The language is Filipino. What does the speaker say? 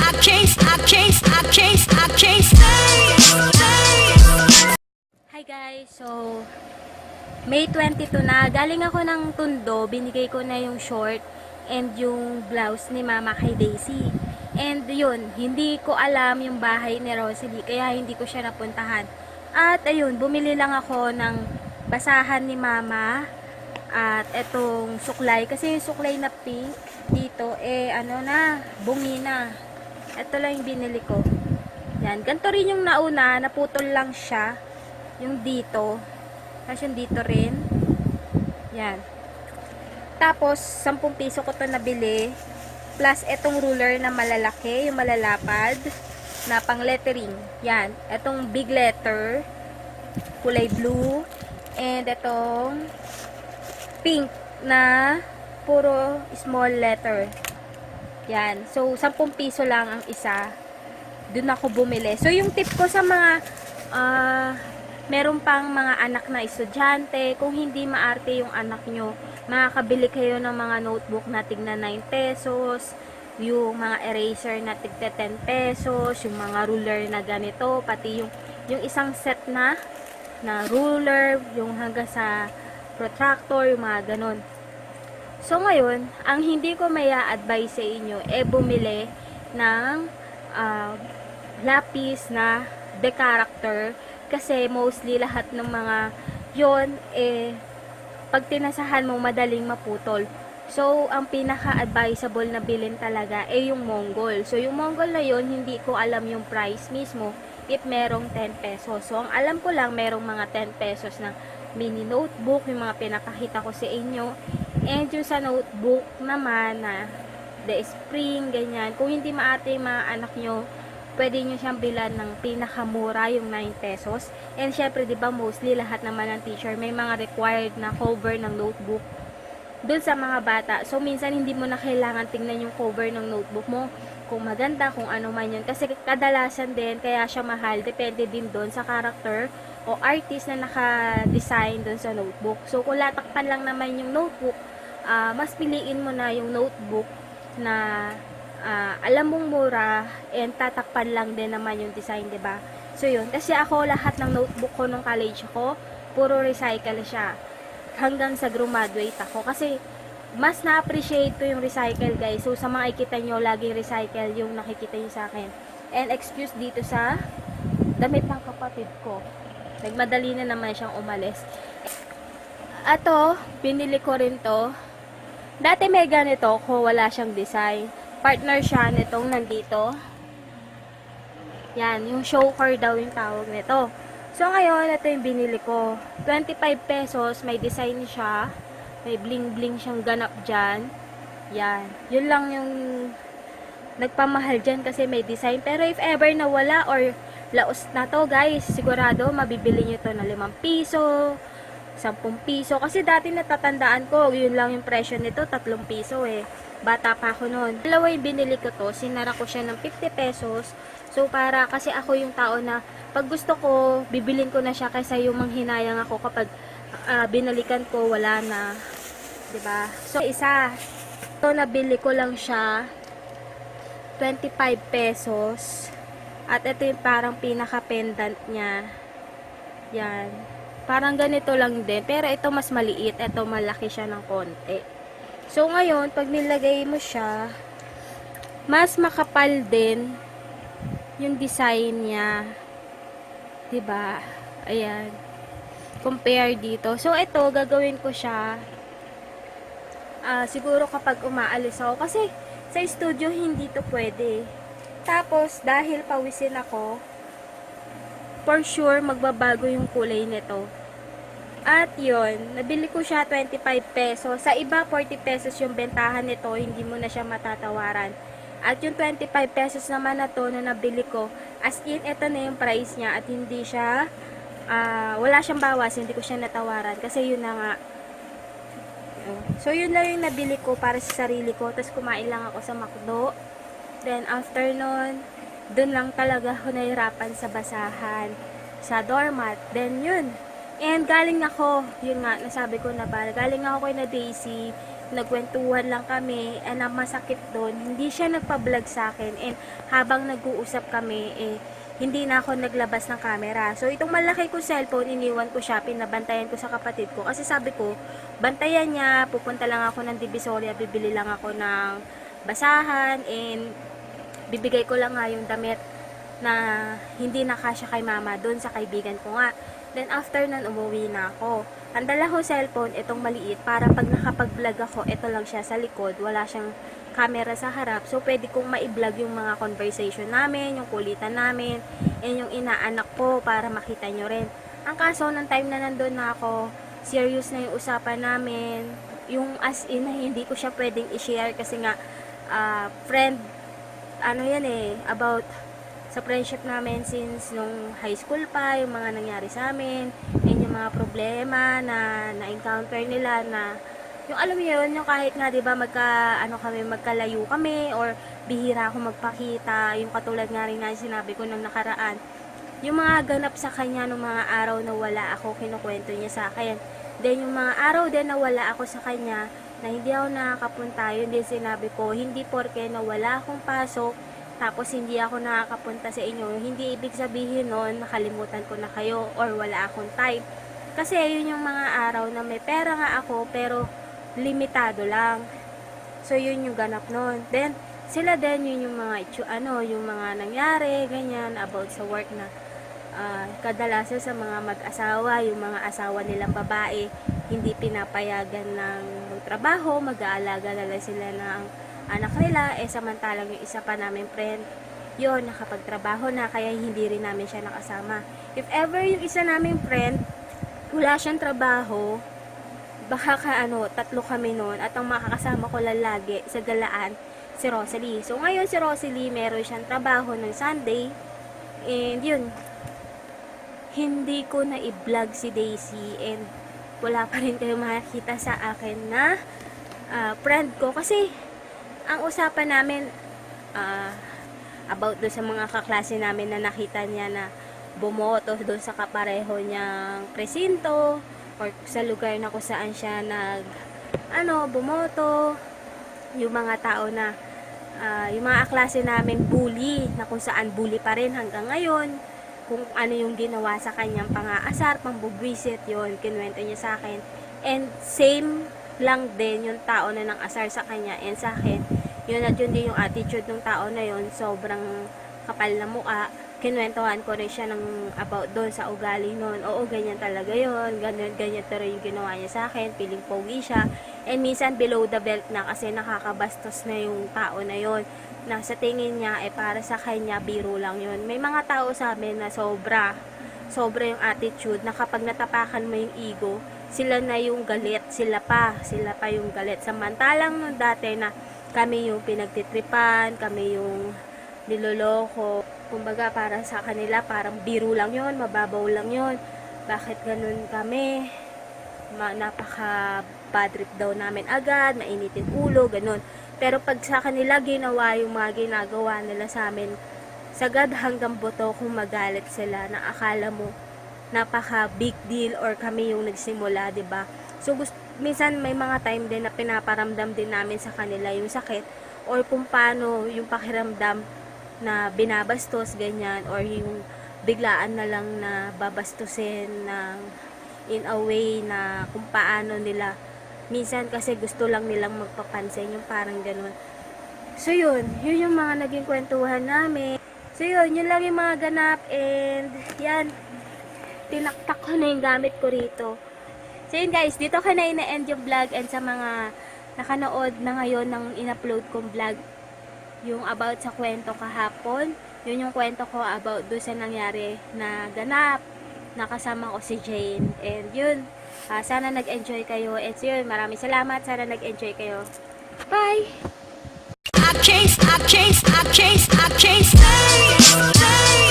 Hi guys, so May 22 na, galing ako ng Tondo, binigay ko na yung short and yung blouse ni mama kay Daisy. And yun, hindi ko alam yung bahay ni Rosalie, kaya hindi ko siya napuntahan. At ayun, bumili lang ako ng basahan ni mama at etong suklay, kasi yung suklay na pink dito, ano na, bungi na. Ito lang yung binili ko. Yan, ganito rin yung nauna, naputol lang siya. Yung dito. Tapos yung dito rin. Yan. Tapos, 10 piso ko to nabili. Plus, etong ruler na malalaki, yung malalapad, na pang lettering. Yan. Etong big letter, kulay blue. And etong pink na puro small letter. Yan. So, 10 piso lang ang isa. Doon ako bumili. So, yung tip ko sa mga meron pang mga anak na estudyante, kung hindi maarte yung anak nyo, makakabili kayo ng mga notebook na tigna 9 pesos, yung mga eraser na tigta 10 pesos, yung mga ruler na ganito, pati yung isang set na ruler, yung hanggang sa protractor, yung mga ganon. So ngayon, ang hindi ko maya-advise sa inyo, bumili ng lapis na the character, kasi mostly lahat ng mga yon pag tinasahan mo madaling maputol. So ang pinaka-advisable na bilhin talaga yung Mongol. So yung Mongol na yon, hindi ko alam yung price mismo if merong 10 pesos. So ang alam ko lang merong mga 10 pesos na mini notebook, yung mga pinakakita ko sa inyo. And yung sa notebook naman na the spring, ganyan. Kung hindi maate yung mga anak nyo, pwede nyo siyang bilan ng pinakamura, yung 9 pesos. And syempre, di ba, mostly lahat naman ng teacher may mga required na cover ng notebook dun sa mga bata. So, minsan hindi mo na kailangan tingnan yung cover ng notebook mo, kung maganda, kung ano man yun. Kasi kadalasan din, kaya siya mahal, depende din dun sa character o artist na naka-design dun sa notebook. So, kung latakpan lang naman yung notebook, mas piliin mo na yung notebook na alam mong mura and tatakpan lang din naman yung design, 'di ba? So yun, kasi ako lahat ng notebook ko nung college ko, puro recycle siya. Hanggang sa graduate ako kasi mas na-appreciate ko yung recycle, guys. So sa mga ikita nyo, laging recycle yung nakikita nyo sa akin. And excuse dito sa damit ng kapatid ko. Nagmadali na naman siyang umalis. Ato, binili ko rin to. Dati may ganito ko, wala siyang design. Partner siya nitong nandito. Yan, yung choker daw yung tawag nito. So ngayon, ito yung binili ko. 25 pesos, may design siya. May bling bling siyang ganap dyan. Yan, yun lang yung nagpamahal dyan kasi may design. Pero if ever na wala or laos na to, guys, sigurado mabibili nyo to na 5 piso, 10 piso. Kasi dati natatandaan ko, yun lang yung presyo nito, 3 piso Bata pa ako noon. Dalawa yung binili ko to, sinara ko siya ng 50 pesos. So para, kasi ako yung tao na pag gusto ko, bibilin ko na siya kaysa yung manghinayang ako kapag binalikan ko, wala na. 'Di ba? So isa, to nabili ko lang siya 25 pesos. At ito yung parang pinaka-pendant niya. Yan. Parang ganito lang din. Pero ito mas maliit. Ito malaki siya ng konti. So, ngayon, pag nilagay mo siya, mas makapal din yung design niya. Diba? Ayan. Compare dito. So, ito, gagawin ko siya siguro kapag umaalis ako. Kasi, sa studio, hindi to pwede. Tapos, dahil pawisin ako, for sure, magbabago yung kulay nito. At yun, nabili ko siya 25 pesos. Sa iba, 40 pesos yung bentahan nito, hindi mo na siya matatawaran. At yung 25 pesos naman na to na nabili ko, as in, ito na yung price niya. At hindi siya, wala siyang bawas, hindi ko siya natawaran. Kasi yun na nga. So, yun lang yung nabili ko para sa sarili ko. Tapos, kumain lang ako sa McDo. Then, after nun, dun lang talaga ako nahirapan sa basahan, sa doormat. Then, yun. And galing ako, yun nga, nasabi ko na ba, galing ako kay na Daisy, nagkwentuhan lang kami, and ang masakit doon, hindi siya nagpa-vlog sa akin, and habang nag-uusap kami, hindi na ako naglabas ng camera. So, itong malaki kong cellphone, iniwan ko siya, pinabantayan ko sa kapatid ko, kasi sabi ko, bantayan niya, pupunta lang ako ng Divisoria, bibili lang ako ng basahan, and bibigay ko lang nga yung damit na hindi nakasya kay mama doon sa kaibigan ko nga. Then after nun, umuwi na ako. Ang dala ko cellphone, itong maliit, para pag nakapag-vlog ako, ito lang siya sa likod, wala siyang camera sa harap. So, pwede kong ma-vlog yung mga conversation namin, yung kulitan namin, and yung inaanak ko para makita nyo rin. Ang kaso, ng time na nandun na ako, serious na yung usapan namin, yung as in na hindi ko siya pwedeng i-share kasi nga, friend, ano yan about sa friendship namin since nung high school pa, yung mga nangyari sa amin, and yung mga problema na na-encounter nila na, yung alam mo yun, yung kahit nga, diba, magkalayo kami, or bihira ako magpakita, yung katulad nga rin nga sinabi ko nung nakaraan, yung mga ganap sa kanya nung mga araw na wala ako, kinukwento niya sa akin. Then, yung mga araw din na wala ako sa kanya, na hindi ako nakakapunta, yun din sinabi ko, hindi porke na wala akong pasok, tapos hindi ako nakakapunta sa inyo, hindi ibig sabihin nun, nakalimutan ko na kayo, or wala akong time. Kasi yun yung mga araw na may pera nga ako, pero limitado lang. So, yun yung ganap nun. Then, sila din, yun yung mga, yung mga nangyari, ganyan, about sa work na, kadalasan sa mga mag-asawa, yung mga asawa nilang babae, hindi pinapayagan ng magtrabaho, mag-aalaga na lang sila ng anak nila, samantalang yung isa pa namin friend, yun, nakapagtrabaho na, kaya hindi rin namin siya nakasama. If ever yung isa namin friend, wala siyang trabaho, baka tatlo kami noon, at ang makakasama ko lang lagi sa galaan, si Rosalie. So, ngayon si Rosalie, meron siyang trabaho ng Sunday, and yun, hindi ko na i-vlog si Daisy, and wala pa rin kayo makikita sa akin na friend ko, kasi ang usapan namin about doon sa mga kaklase namin na nakita niya na bumoto doon sa kapareho niyang presinto, or sa lugar na kung saan siya bumoto, yung mga tao na yung mga klase namin bully, na kung saan bully pa rin hanggang ngayon, kung ano yung ginawa sa kanyang pang-aasar, pambubwisit, yun, kinuwento niya sa akin. And same lang din yung tao na nang asar sa kanya and sa akin, yun at yun din yung attitude ng tao na yun, sobrang kapal na mukha. Kinuwentuhan ko rin siya ng about doon sa ugali noon. Oo, ganyan talaga yun, ganyan pero yung ginawa niya sa akin, feeling pogi siya, and minsan below the belt na kasi nakakabastos na yung tao na yun, na sa tingin niya para sa kanya biro lang yun. May mga tao sa amin na sobra yung attitude, na kapag natapakan mo yung ego, sila na yung galit, sila pa yung galit. Samantalang nung dati na kami yung pinagtitripan, kami yung niloloko, kumbaga para sa kanila parang biro lang yun, mababaw lang yun. Bakit ganun kami? Napaka bad trip daw namin agad, mainitin ulo, ganun. Pero pag sa kanila ginawa yung mga ginagawa nila sa amin, sagad hanggang buto kung magalit sila, na akala mo napaka big deal or kami yung nagsimula, 'di ba? So minsan may mga time din na pinaparamdam din namin sa kanila yung sakit, or kung paano yung pakiramdam na binabastos, ganyan, or yung biglaan na lang na babastusin ng in a way na kung paano nila, minsan kasi gusto lang nilang magpapansin, yung parang ganun. So yun yung mga naging kwentuhan namin. So yun lang yung mga ganap, and yan, tinaktak ko na yung gamit ko rito. So yun guys, dito ka na ina-end yung vlog, and sa mga nakanood na ngayon ng in-upload kong vlog, yung about sa kwento kahapon, yun yung kwento ko about doon sa nangyari na ganap, nakasama ko si Jane, and yun, sana nag-enjoy kayo, and so yun, maraming salamat, sana nag-enjoy kayo. Bye! I can't stay.